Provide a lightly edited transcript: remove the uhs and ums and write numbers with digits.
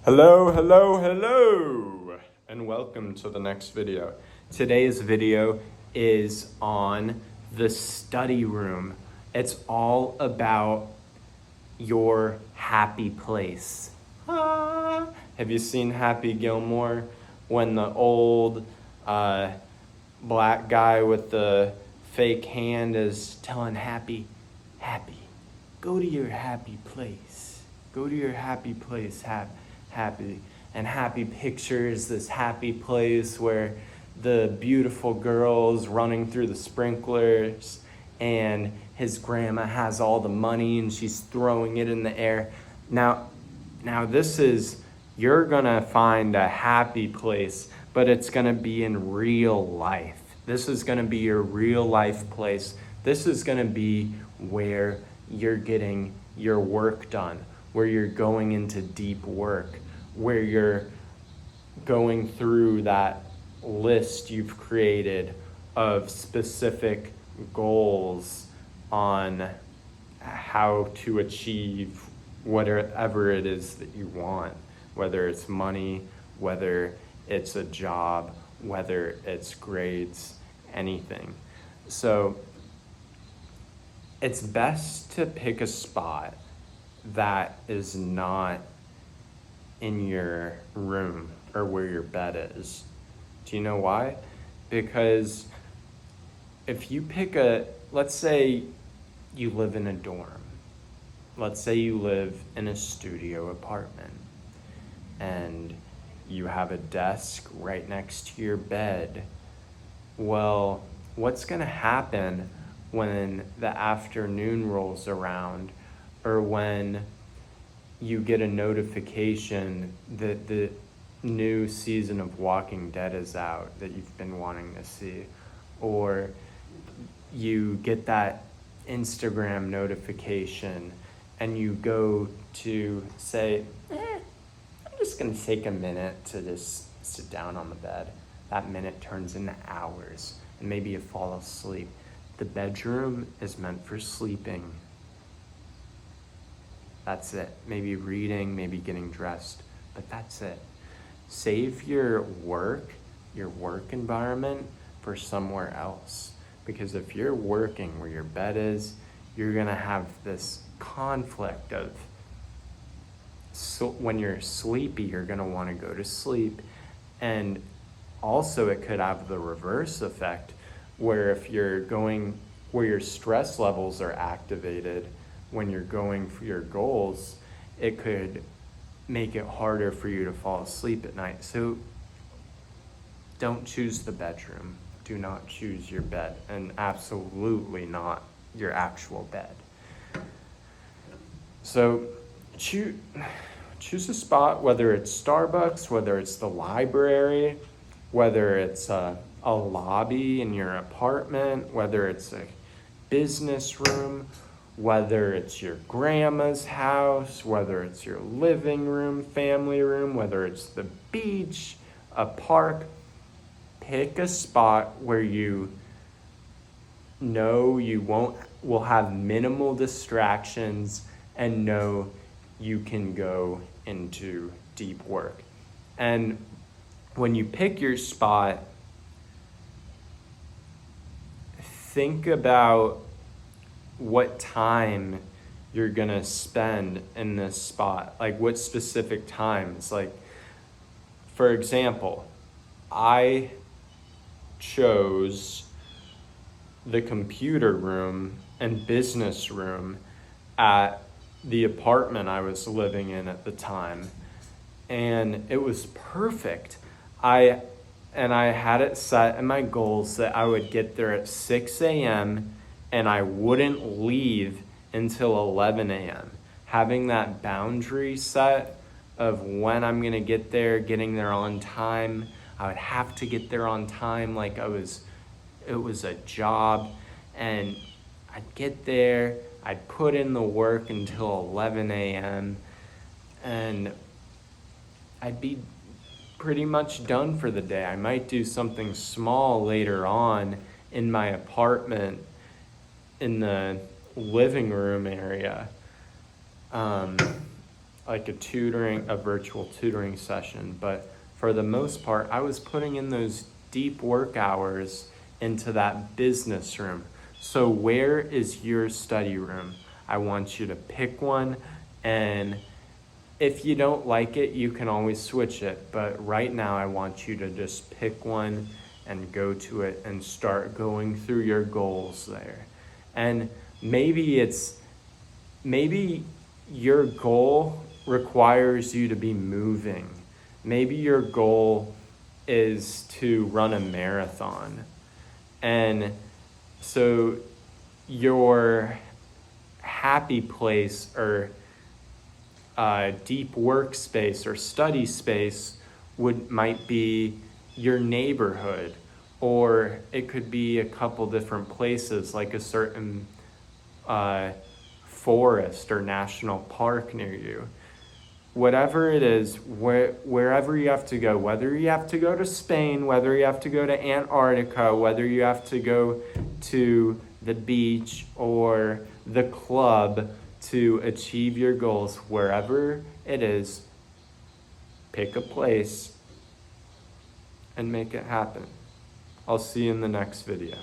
Hello, and welcome to the next video. Today's video is on the study room. It's all about your happy place. Have you seen Happy Gilmore when the old black guy with the fake hand is telling Happy, go to your happy place. Go to your happy place, happy. And Happy pictures this happy place where the beautiful girl's running through the sprinklers and his grandma has all the money and she's throwing it in the air. Now this is, you're gonna find a happy place, but it's gonna be in real life. This is gonna be your real life place. This is gonna be where you're getting your work done, where you're going into deep work, where you're going through that list you've created of specific goals on how to achieve whatever it is that you want, whether it's money, whether it's a job, whether it's grades, anything. So it's best to pick a spot that is not in your room or where your bed is. Do you know why? Because if you pick let's say you live in a dorm. Let's say you live in a studio apartment and you have a desk right next to your bed. Well, what's gonna happen when the afternoon rolls around, or when you get a notification that the new season of Walking Dead is out that you've been wanting to see, or you get that Instagram notification and you go to say, I'm just gonna take a minute to just sit down on the bed. That minute turns into hours and maybe you fall asleep. The bedroom is meant for sleeping. That's it. Maybe reading, maybe getting dressed, but that's it. Save your work environment for somewhere else. Because if you're working where your bed is, you're gonna have this conflict of, so when you're sleepy, you're gonna wanna go to sleep. And also it could have the reverse effect, where if you're going, where your stress levels are activated when you're going for your goals, it could make it harder for you to fall asleep at night. So don't choose the bedroom. Do not choose your bed, and absolutely not your actual bed. So choose a spot, whether it's Starbucks, whether it's the library, whether it's a lobby in your apartment, whether it's a business room, whether it's your grandma's house, whether it's your living room, family room, whether it's the beach, a park. Pick a spot where you know you will have minimal distractions and know you can go into deep work. And when you pick your spot, think about what time you're gonna spend in this spot. Like what specific times. Like, for example, I chose the computer room and business room at the apartment I was living in at the time. And it was perfect. I had it set in my goals that I would get there at 6 a.m. and I wouldn't leave until 11 a.m. Having that boundary set of when I'm gonna get there, getting there on time. I would have to get there on time like it was a job, and I'd get there, I'd put in the work until 11 a.m. and I'd be pretty much done for the day. I might do something small later on in my apartment in the living room area. like a virtual tutoring session, but for the most part, I was putting in those deep work hours into that business room. So where is your study room? I want you to pick one, and if you don't like it, you can always switch it. But right now, I want you to just pick one and go to it and start going through your goals there. And maybe your goal requires you to be moving. Maybe your goal is to run a marathon. And so your happy place or deep workspace or study space might be your neighborhood, or it could be a couple different places, like a certain forest or national park near you. Whatever it is, wherever you have to go, whether you have to go to Spain, whether you have to go to Antarctica, whether you have to go to the beach or the club to achieve your goals, wherever it is, pick a place and make it happen. I'll see you in the next video.